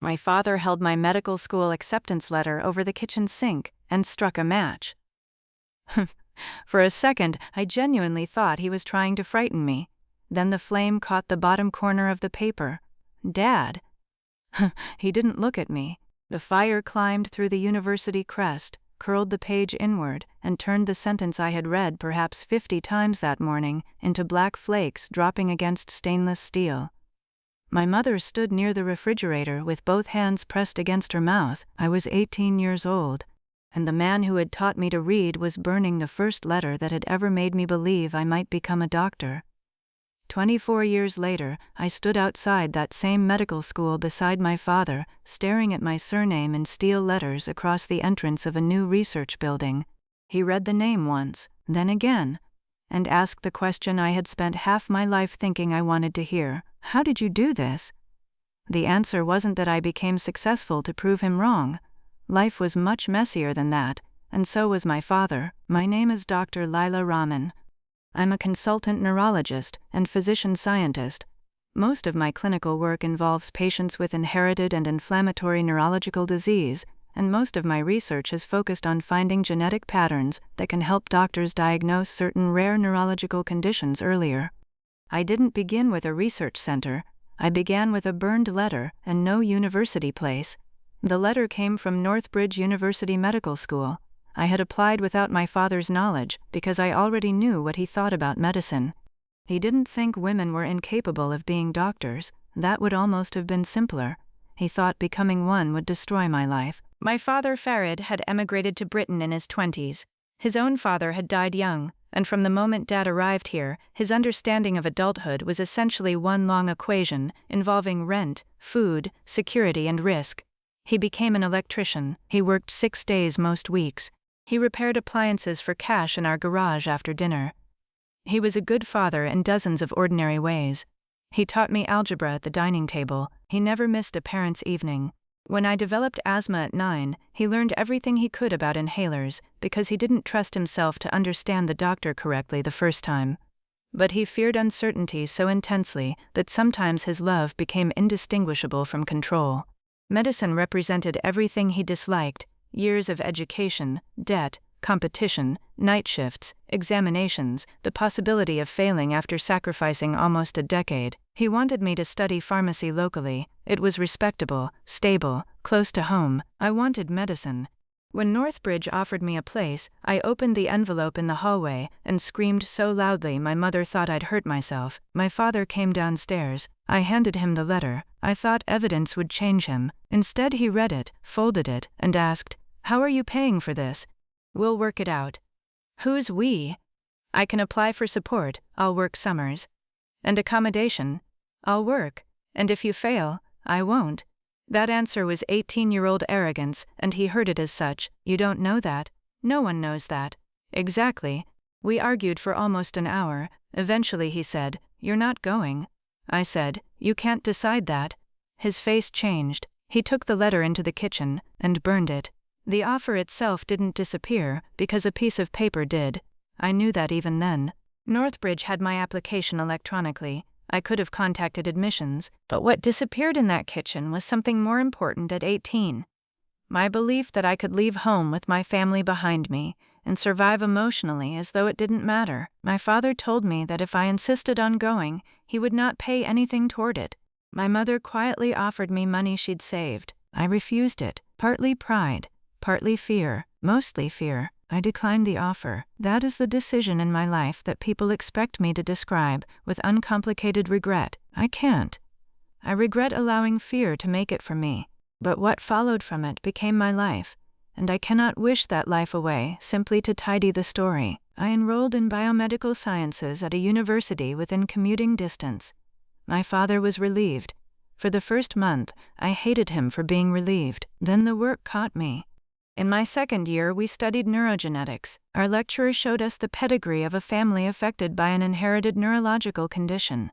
My father held my medical school acceptance letter over the kitchen sink and struck a match. For a second, I genuinely thought he was trying to frighten me. Then the flame caught the bottom corner of the paper. Dad. He didn't look at me. The fire climbed through the university crest, curled the page inward, and turned the sentence I had read perhaps 50 times that morning into black flakes dropping against stainless steel. My mother stood near the refrigerator with both hands pressed against her mouth. I was 18 years old, and the man who had taught me to read was burning the first letter that had ever made me believe I might become a doctor. 24 years later, I stood outside that same medical school beside my father, staring at my surname in steel letters across the entrance of a new research building. He read the name once, then again, and asked the question I had spent half my life thinking I wanted to hear: how did you do this? The answer wasn't that I became successful to prove him wrong. Life was much messier than that, and so was my father. My name is Dr. Lila Rahman. I'm a consultant neurologist and physician scientist. Most of my clinical work involves patients with inherited and inflammatory neurological disease, and most of my research is focused on finding genetic patterns that can help doctors diagnose certain rare neurological conditions earlier. I didn't begin with a research center. I began with a burned letter and no university place. The letter came from Northbridge University Medical School. I had applied without my father's knowledge because I already knew what he thought about medicine. He didn't think women were incapable of being doctors. That would almost have been simpler. He thought becoming one would destroy my life. My father, Farid, had emigrated to Britain in his 20s. His own father had died young, and from the moment Dad arrived here, his understanding of adulthood was essentially one long equation involving rent, food, security, and risk. He became an electrician. He worked 6 days most weeks. He repaired appliances for cash in our garage after dinner. He was a good father in dozens of ordinary ways. He taught me algebra at the dining table. He never missed a parent's evening. When I developed asthma at 9, he learned everything he could about inhalers because he didn't trust himself to understand the doctor correctly the first time. But he feared uncertainty so intensely that sometimes his love became indistinguishable from control. Medicine represented everything he disliked: years of education, debt, competition, night shifts, examinations, the possibility of failing after sacrificing almost a decade. He wanted me to study pharmacy locally. It was respectable, stable, close to home. I wanted medicine. When Northbridge offered me a place, I opened the envelope in the hallway and screamed so loudly my mother thought I'd hurt myself. My father came downstairs. I handed him the letter. I thought evidence would change him. Instead, he read it, folded it, and asked, "How are you paying for this?" "We'll work it out." "Who's we?" "I can apply for support. I'll work summers." "And accommodation?" "I'll work. And if you fail, I won't." That answer was 18-year-old arrogance, and he heard it as such. "You don't know that. No one knows that." "Exactly." We argued for almost an hour. Eventually he said, "You're not going." I said, "You can't decide that." His face changed. He took the letter into the kitchen and burned it. The offer itself didn't disappear because a piece of paper did. I knew that even then. Northbridge had my application electronically. I could have contacted admissions, but what disappeared in that kitchen was something more important at 18. My belief that I could leave home with my family behind me and survive emotionally as though it didn't matter. My father told me that if I insisted on going, he would not pay anything toward it. My mother quietly offered me money she'd saved. I refused it, partly pride, partly fear, mostly fear. I declined the offer. That is the decision in my life that people expect me to describe with uncomplicated regret. I can't. I regret allowing fear to make it for me. But what followed from it became my life, and I cannot wish that life away simply to tidy the story. I enrolled in biomedical sciences at a university within commuting distance. My father was relieved. For the first month, I hated him for being relieved. Then the work caught me. In my second year, we studied neurogenetics. Our lecturer showed us the pedigree of a family affected by an inherited neurological condition.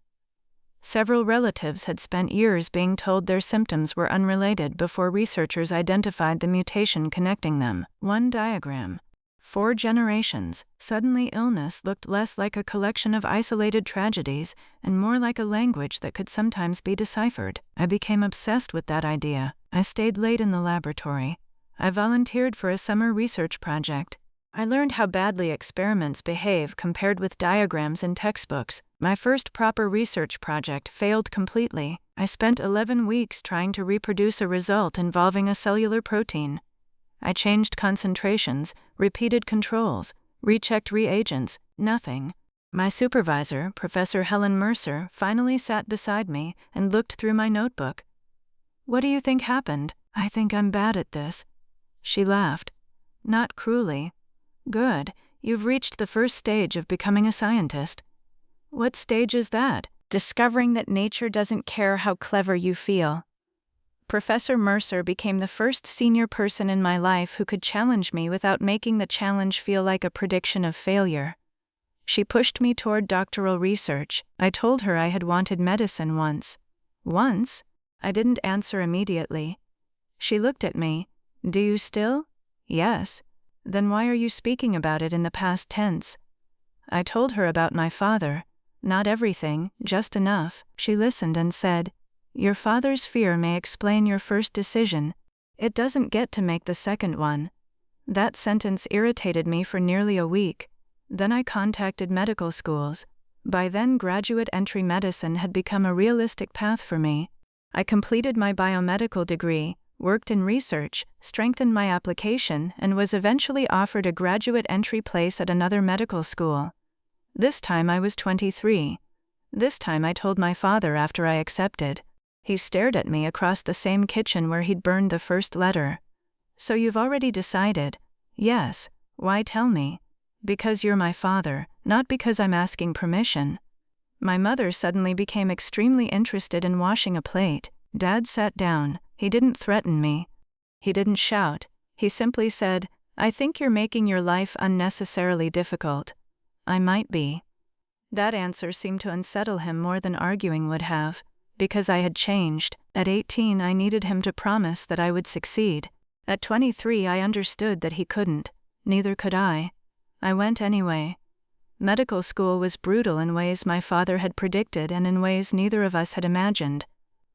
Several relatives had spent years being told their symptoms were unrelated before researchers identified the mutation connecting them. One diagram. 4 generations. Suddenly, illness looked less like a collection of isolated tragedies and more like a language that could sometimes be deciphered. I became obsessed with that idea. I stayed late in the laboratory. I volunteered for a summer research project. I learned how badly experiments behave compared with diagrams in textbooks. My first proper research project failed completely. I spent 11 weeks trying to reproduce a result involving a cellular protein. I changed concentrations, repeated controls, rechecked reagents, nothing. My supervisor, Professor Helen Mercer, finally sat beside me and looked through my notebook. "What do you think happened?" "I think I'm bad at this." She laughed. Not cruelly. "Good, you've reached the first stage of becoming a scientist." "What stage is that?" "Discovering that nature doesn't care how clever you feel." Professor Mercer became the first senior person in my life who could challenge me without making the challenge feel like a prediction of failure. She pushed me toward doctoral research. I told her I had wanted medicine once. Once? I didn't answer immediately. She looked at me. "Do you still?" "Yes." "Then why are you speaking about it in the past tense?" I told her about my father. Not everything, just enough. She listened and said, "Your father's fear may explain your first decision. It doesn't get to make the second one." That sentence irritated me for nearly a week. Then I contacted medical schools. By then, graduate entry medicine had become a realistic path for me. I completed my biomedical degree, worked in research, strengthened my application, and was eventually offered a graduate entry place at another medical school. This time I was 23. This time I told my father after I accepted. He stared at me across the same kitchen where he'd burned the first letter. "So you've already decided?" "Yes. Why tell me?" "Because you're my father, not because I'm asking permission." My mother suddenly became extremely interested in washing a plate. Dad sat down. He didn't threaten me. He didn't shout. He simply said, "I think you're making your life unnecessarily difficult." I might be. That answer seemed to unsettle him more than arguing would have. Because I had changed. At 18, I needed him to promise that I would succeed. At 23, I understood that he couldn't. Neither could I. I went anyway. Medical school was brutal in ways my father had predicted and in ways neither of us had imagined.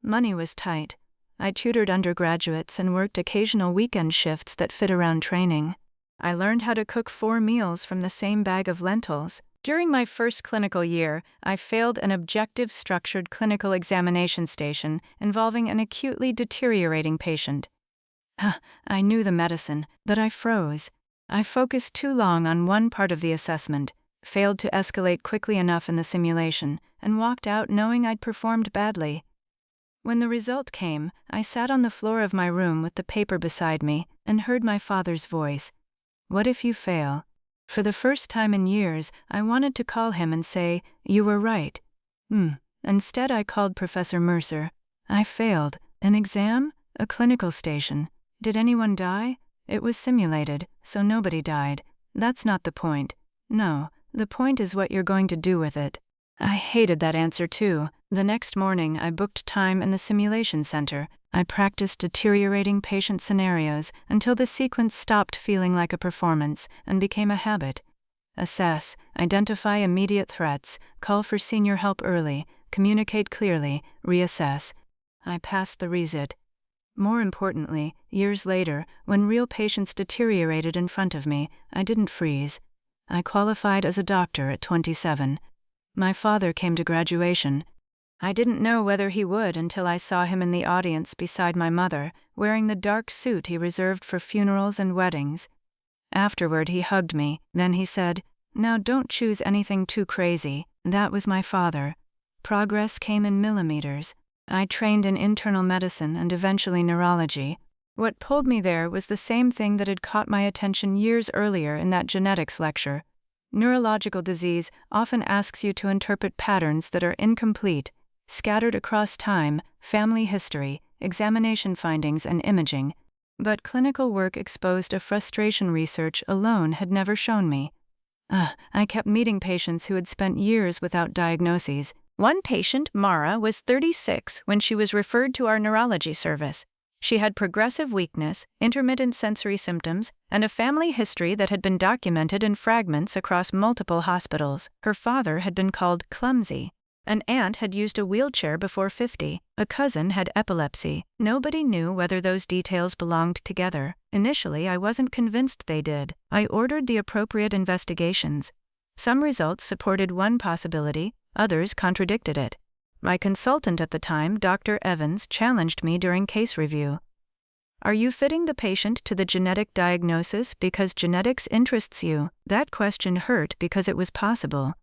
Money was tight. I tutored undergraduates and worked occasional weekend shifts that fit around training. I learned how to cook 4 meals from the same bag of lentils. During my first clinical year, I failed an objective structured clinical examination station involving an acutely deteriorating patient. I knew the medicine, but I froze. I focused too long on one part of the assessment, failed to escalate quickly enough in the simulation, and walked out knowing I'd performed badly. When the result came, I sat on the floor of my room with the paper beside me and heard my father's voice. "What if you fail?" For the first time in years, I wanted to call him and say, "You were right." Instead, I called Professor Mercer. "I failed. An exam? A clinical station. Did anyone die?" "It was simulated, so nobody died. That's not the point. No, the point is what you're going to do with it." I hated that answer too. The next morning, I booked time in the simulation center. I practiced deteriorating patient scenarios until the sequence stopped feeling like a performance and became a habit. Assess, identify immediate threats, call for senior help early, communicate clearly, reassess. I passed the resit. More importantly, years later, when real patients deteriorated in front of me, I didn't freeze. I qualified as a doctor at 27. My father came to graduation. I didn't know whether he would until I saw him in the audience beside my mother, wearing the dark suit he reserved for funerals and weddings. Afterward, he hugged me. Then he said, "Now don't choose anything too crazy." That was my father. Progress came in millimeters. I trained in internal medicine and eventually neurology. What pulled me there was the same thing that had caught my attention years earlier in that genetics lecture. Neurological disease often asks you to interpret patterns that are incomplete, scattered across time, family history, examination findings, and imaging. But clinical work exposed a frustration research alone had never shown me. I kept meeting patients who had spent years without diagnoses. One patient, Mara, was 36 when she was referred to our neurology service. She had progressive weakness, intermittent sensory symptoms, and a family history that had been documented in fragments across multiple hospitals. Her father had been called clumsy. An aunt had used a wheelchair before 50. A cousin had epilepsy. Nobody knew whether those details belonged together. Initially, I wasn't convinced they did. I ordered the appropriate investigations. Some results supported one possibility, others contradicted it. My consultant at the time, Dr. Evans, challenged me during case review. Are you fitting the patient to the genetic diagnosis because genetics interests you? That question hurt because it was possible.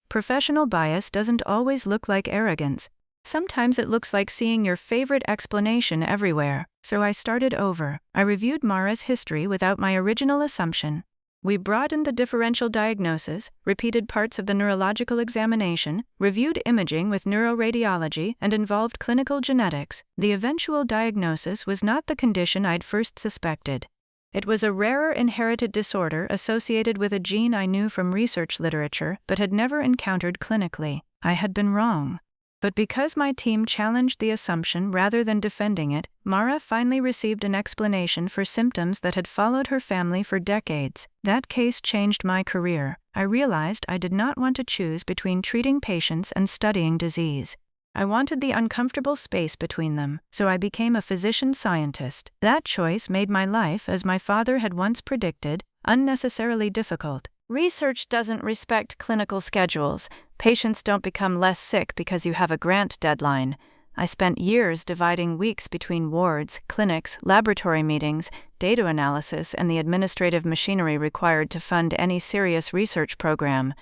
Professional bias doesn't always look like arrogance. Sometimes it looks like seeing your favorite explanation everywhere. So I started over. I reviewed Mara's history without my original assumption. We broadened the differential diagnosis, repeated parts of the neurological examination, reviewed imaging with neuroradiology, and involved clinical genetics. The eventual diagnosis was not the condition I'd first suspected. It was a rarer inherited disorder associated with a gene I knew from research literature but had never encountered clinically. I had been wrong. But because my team challenged the assumption rather than defending it, Mara finally received an explanation for symptoms that had followed her family for decades. That case changed my career. I realized I did not want to choose between treating patients and studying disease. I wanted the uncomfortable space between them, so I became a physician scientist. That choice made my life, as my father had once predicted, unnecessarily difficult. Research doesn't respect clinical schedules. Patients don't become less sick because you have a grant deadline. I spent years dividing weeks between wards, clinics, laboratory meetings, data analysis, and the administrative machinery required to fund any serious research program.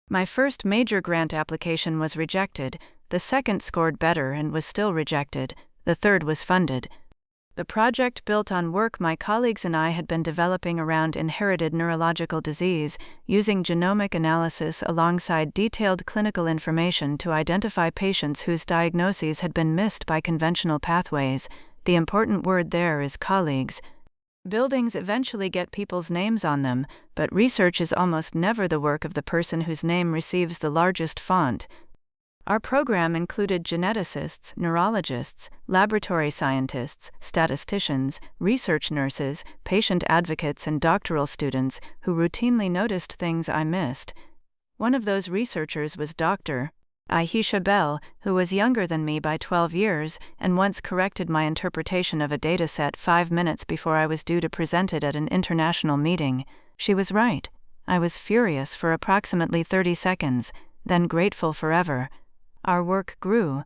My first major grant application was rejected. The second scored better and was still rejected. The third was funded. The project built on work my colleagues and I had been developing around inherited neurological disease, using genomic analysis alongside detailed clinical information to identify patients whose diagnoses had been missed by conventional pathways. The important word there is colleagues. Buildings eventually get people's names on them, but research is almost never the work of the person whose name receives the largest font. Our program included geneticists, neurologists, laboratory scientists, statisticians, research nurses, patient advocates, and doctoral students who routinely noticed things I missed. One of those researchers was Dr. Ayesha Bell, who was younger than me by 12 years and once corrected my interpretation of a dataset 5 minutes before I was due to present it at an international meeting. She was right. I was furious for approximately 30 seconds, then grateful forever. Our work grew.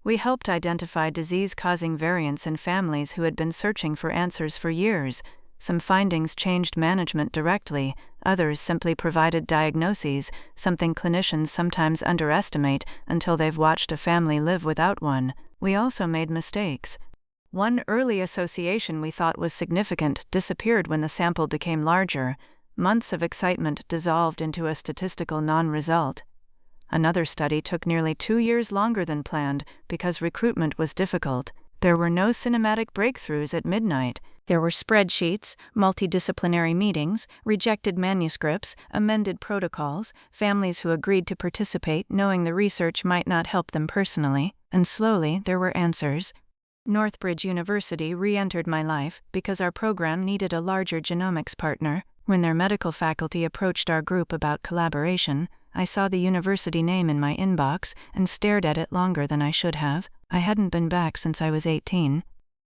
We helped identify disease-causing variants in families who had been searching for answers for years. Some findings changed management directly, others simply provided diagnoses, something clinicians sometimes underestimate until they've watched a family live without one. We also made mistakes. One early association we thought was significant disappeared when the sample became larger. Months of excitement dissolved into a statistical non-result. Another study took nearly 2 years longer than planned because recruitment was difficult. There were no cinematic breakthroughs at midnight. There were spreadsheets, multidisciplinary meetings, rejected manuscripts, amended protocols, families who agreed to participate knowing the research might not help them personally, and slowly there were answers. Northbridge University re-entered my life because our program needed a larger genomics partner. When their medical faculty approached our group about collaboration, I saw the university name in my inbox and stared at it longer than I should have. I hadn't been back since I was 18.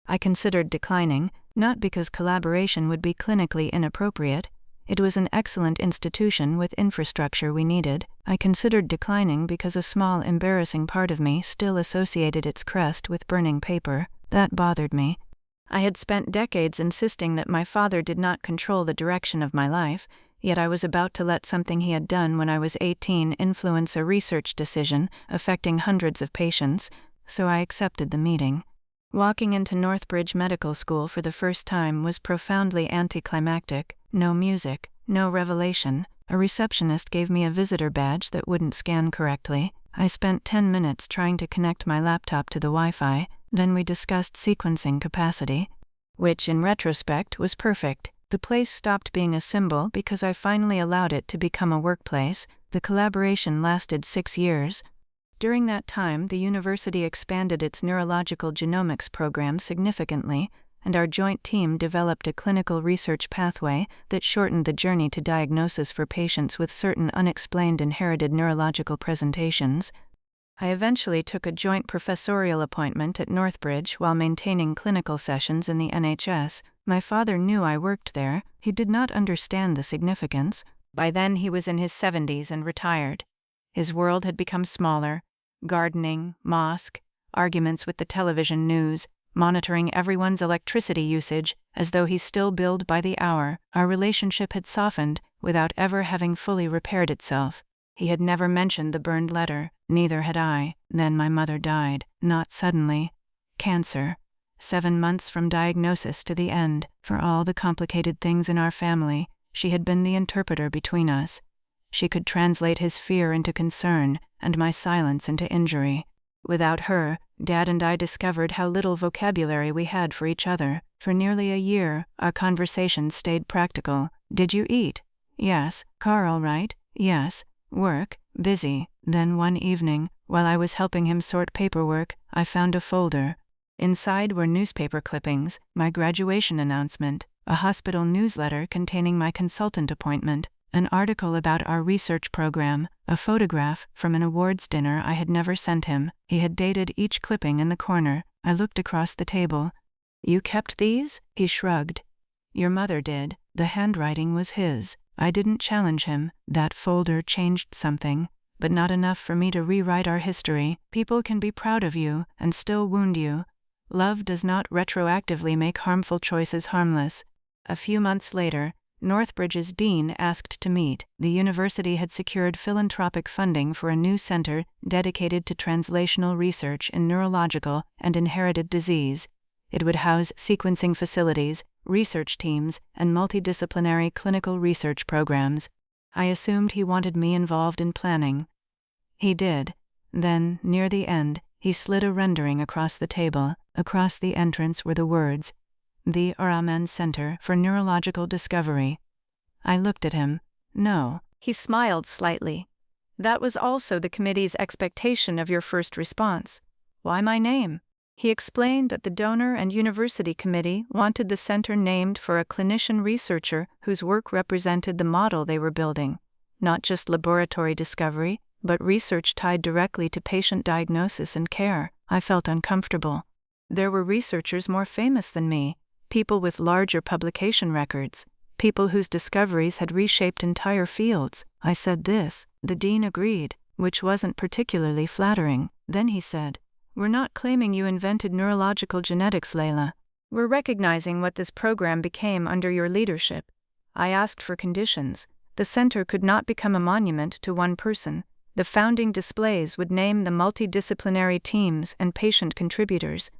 I considered declining, not because collaboration would be clinically inappropriate. It was an excellent institution with infrastructure we needed. I considered declining because a small, embarrassing part of me still associated its crest with burning paper. That bothered me. I had spent decades insisting that my father did not control the direction of my life, yet I was about to let something he had done when I was 18 influence a research decision affecting hundreds of patients, so I accepted the meeting. Walking into Northbridge Medical School for the first time was profoundly anticlimactic. No music, no revelation. A receptionist gave me a visitor badge that wouldn't scan correctly. I spent 10 minutes trying to connect my laptop to the Wi-Fi, then we discussed sequencing capacity, which in retrospect was perfect. The place stopped being a symbol because I finally allowed it to become a workplace. The collaboration lasted 6 years. During that time, the university expanded its neurological genomics program significantly, and our joint team developed a clinical research pathway that shortened the journey to diagnosis for patients with certain unexplained inherited neurological presentations. I eventually took a joint professorial appointment at Northbridge while maintaining clinical sessions in the NHS. My father knew I worked there. He did not understand the significance. By then he was in his 70s and retired. His world had become smaller. Gardening, mosque, arguments with the television news, monitoring everyone's electricity usage as though he still billed by the hour. Our relationship had softened without ever having fully repaired itself. He had never mentioned the burned letter, neither had I. Then my mother died, not suddenly. Cancer. 7 months from diagnosis to the end. For all the complicated things in our family, she had been the interpreter between us. She could translate his fear into concern, and my silence into injury. Without her, Dad and I discovered how little vocabulary we had for each other. For nearly a year, our conversations stayed practical. Did you eat? Yes. Car all right? Yes. Work? Busy. Then one evening, while I was helping him sort paperwork, I found a folder. Inside were newspaper clippings, my graduation announcement, a hospital newsletter containing my consultant appointment, an article about our research program, a photograph from an awards dinner I had never sent him. He had dated each clipping in the corner. I looked across the table. You kept these? He shrugged. Your mother did. The handwriting was his. I didn't challenge him. That folder changed something, but not enough for me to rewrite our history. People can be proud of you and still wound you. Love does not retroactively make harmful choices harmless. A few months later, Northbridge's dean asked to meet. The university had secured philanthropic funding for a new center dedicated to translational research in neurological and inherited disease. It would house sequencing facilities, research teams, and multidisciplinary clinical research programs. I assumed he wanted me involved in planning. He did. Then, near the end, he slid a rendering across the table. Across the entrance were the words, "The Ar-Rahman Center for Neurological Discovery." I looked at him. No. He smiled slightly. That was also the committee's expectation of your first response. Why my name? He explained that the donor and university committee wanted the center named for a clinician researcher whose work represented the model they were building. Not just laboratory discovery, but research tied directly to patient diagnosis and care. I felt uncomfortable. There were researchers more famous than me, people with larger publication records, people whose discoveries had reshaped entire fields. I said this. The dean agreed, which wasn't particularly flattering. Then he said, "We're not claiming you invented neurological genetics, Layla. We're recognizing what this program became under your leadership." I asked for conditions. The center could not become a monument to one person. The founding displays would name the multidisciplinary teams and patient contributors.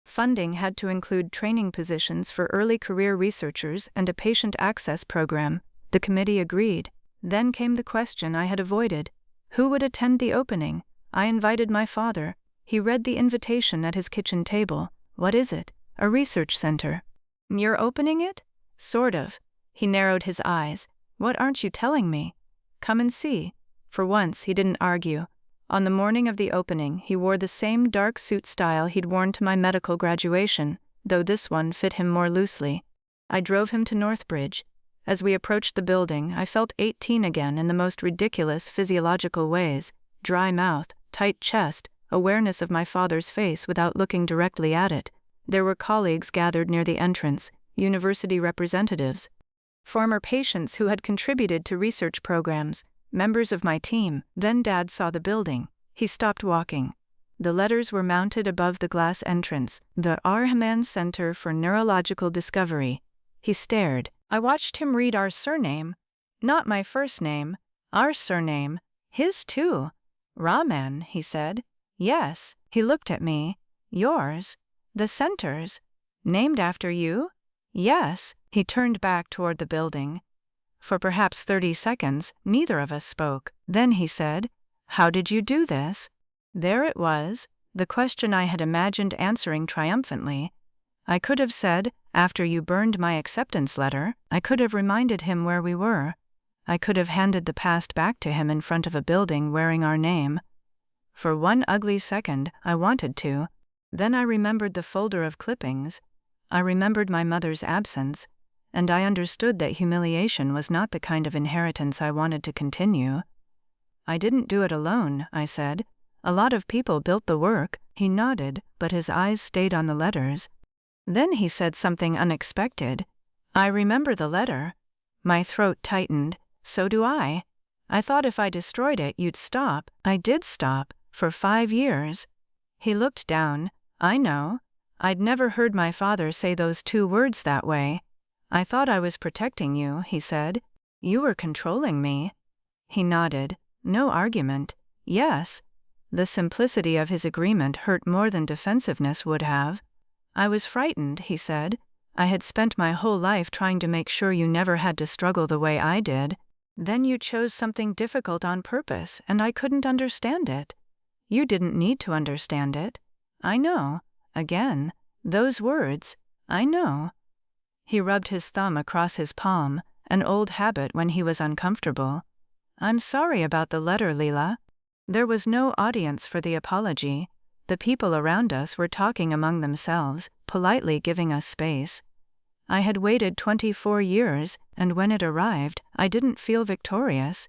Funding had to include training positions for early career researchers and a patient access program. The committee agreed. Then came the question I had avoided. Who would attend the opening? I invited my father. He read the invitation at his kitchen table. What is it? A research center. You're opening it? Sort of. He narrowed his eyes. What aren't you telling me? Come and see. For once, he didn't argue. On the morning of the opening, he wore the same dark suit style he'd worn to my medical graduation, though this one fit him more loosely. I drove him to Northbridge. As we approached the building, I felt 18 again in the most ridiculous physiological ways. Dry mouth, tight chest, awareness of my father's face without looking directly at it. There were colleagues gathered near the entrance, university representatives, former patients who had contributed to research programs, members of my team. Then Dad saw the building. He stopped walking. The letters were mounted above the glass entrance, the Ar-Rahman Center for Neurological Discovery. He stared. I watched him read our surname. Not my first name. Our surname. His too. Rahman, he said. Yes. He looked at me. Yours. The center's. Named after you? Yes. He turned back toward the building. For perhaps 30 seconds, neither of us spoke. Then he said, "How did you do this?" There it was, the question I had imagined answering triumphantly. I could have said, "After you burned my acceptance letter." I could have reminded him where we were. I could have handed the past back to him in front of a building wearing our name. For one ugly second, I wanted to. Then I remembered the folder of clippings. I remembered my mother's absence, and I understood that humiliation was not the kind of inheritance I wanted to continue. I didn't do it alone, I said. A lot of people built the work. He nodded, but his eyes stayed on the letters. Then he said something unexpected. I remember the letter. My throat tightened. So do I. I thought if I destroyed it, you'd stop. I did stop, for 5 years. He looked down. I know. I'd never heard my father say those 2 words that way. I thought I was protecting you, he said. You were controlling me. He nodded. No argument. Yes. The simplicity of his agreement hurt more than defensiveness would have. I was frightened, he said. I had spent my whole life trying to make sure you never had to struggle the way I did. Then you chose something difficult on purpose, and I couldn't understand it. You didn't need to understand it. I know. Again. Those words. I know. He rubbed his thumb across his palm, an old habit when he was uncomfortable. I'm sorry about the letter, Leela. There was no audience for the apology. The people around us were talking among themselves, politely giving us space. I had waited 24 years, and when it arrived, I didn't feel victorious.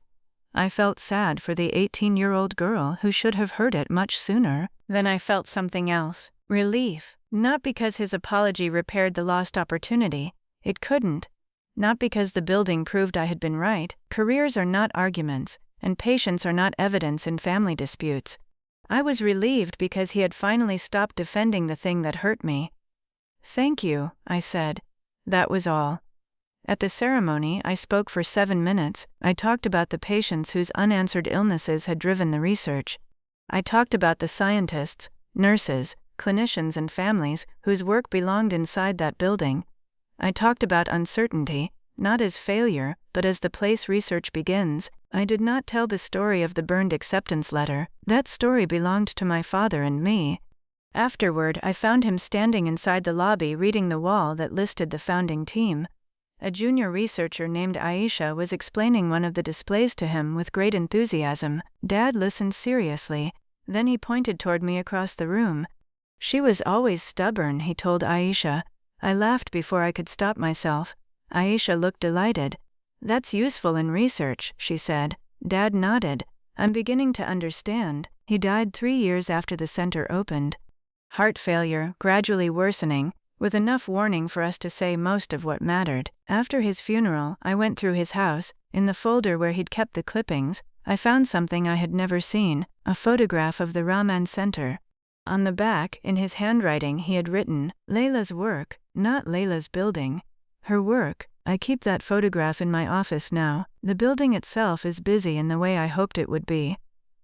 I felt sad for the 18-year-old girl who should have heard it much sooner. Then I felt something else, relief. Not because his apology repaired the lost opportunity. It couldn't. Not because the building proved I had been right. Careers are not arguments, and patience are not evidence in family disputes. I was relieved because he had finally stopped defending the thing that hurt me. Thank you, I said. That was all. At the ceremony, I spoke for 7 minutes. I talked about the patients whose unanswered illnesses had driven the research. I talked about the scientists, nurses, clinicians and families whose work belonged inside that building. I talked about uncertainty, not as failure, but as the place research begins. I did not tell the story of the burned acceptance letter. That story belonged to my father and me. Afterward, I found him standing inside the lobby reading the wall that listed the founding team. A junior researcher named Aisha was explaining one of the displays to him with great enthusiasm. Dad listened seriously. Then he pointed toward me across the room. She was always stubborn, he told Aisha. I laughed before I could stop myself. Aisha looked delighted. That's useful in research, she said. Dad nodded. I'm beginning to understand. He died 3 years after the center opened. Heart failure, gradually worsening, with enough warning for us to say most of what mattered. After his funeral, I went through his house. In the folder where he'd kept the clippings, I found something I had never seen, a photograph of the Raman Center. On the back, in his handwriting, he had written, Layla's work, not Layla's building. Her work. I keep that photograph in my office now. The building itself is busy in the way I hoped it would be.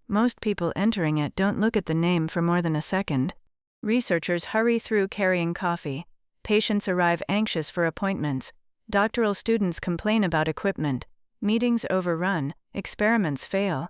Most people entering it don't look at the name for more than a second. Researchers hurry through carrying coffee. Patients arrive anxious for appointments. Doctoral students complain about equipment. Meetings overrun. Experiments fail.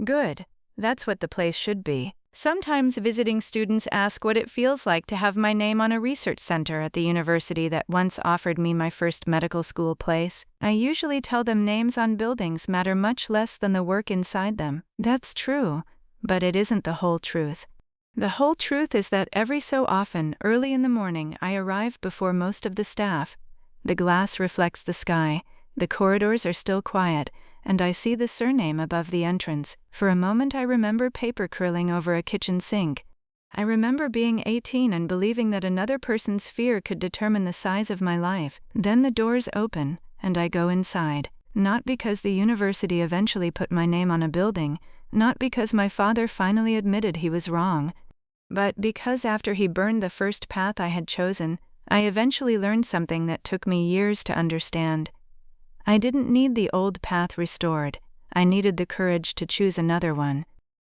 Good. That's what the place should be. Sometimes visiting students ask what it feels like to have my name on a research center at the university that once offered me my first medical school place. I usually tell them names on buildings matter much less than the work inside them. That's true, but it isn't the whole truth. The whole truth is that every so often, early in the morning, I arrive before most of the staff. The glass reflects the sky, the corridors are still quiet, and I see the surname above the entrance. For a moment I remember paper curling over a kitchen sink. I remember being 18 and believing that another person's fear could determine the size of my life. Then the doors open, and I go inside. Not because the university eventually put my name on a building, not because my father finally admitted he was wrong, but because after he burned the first path I had chosen, I eventually learned something that took me years to understand. I didn't need the old path restored. I needed the courage to choose another one.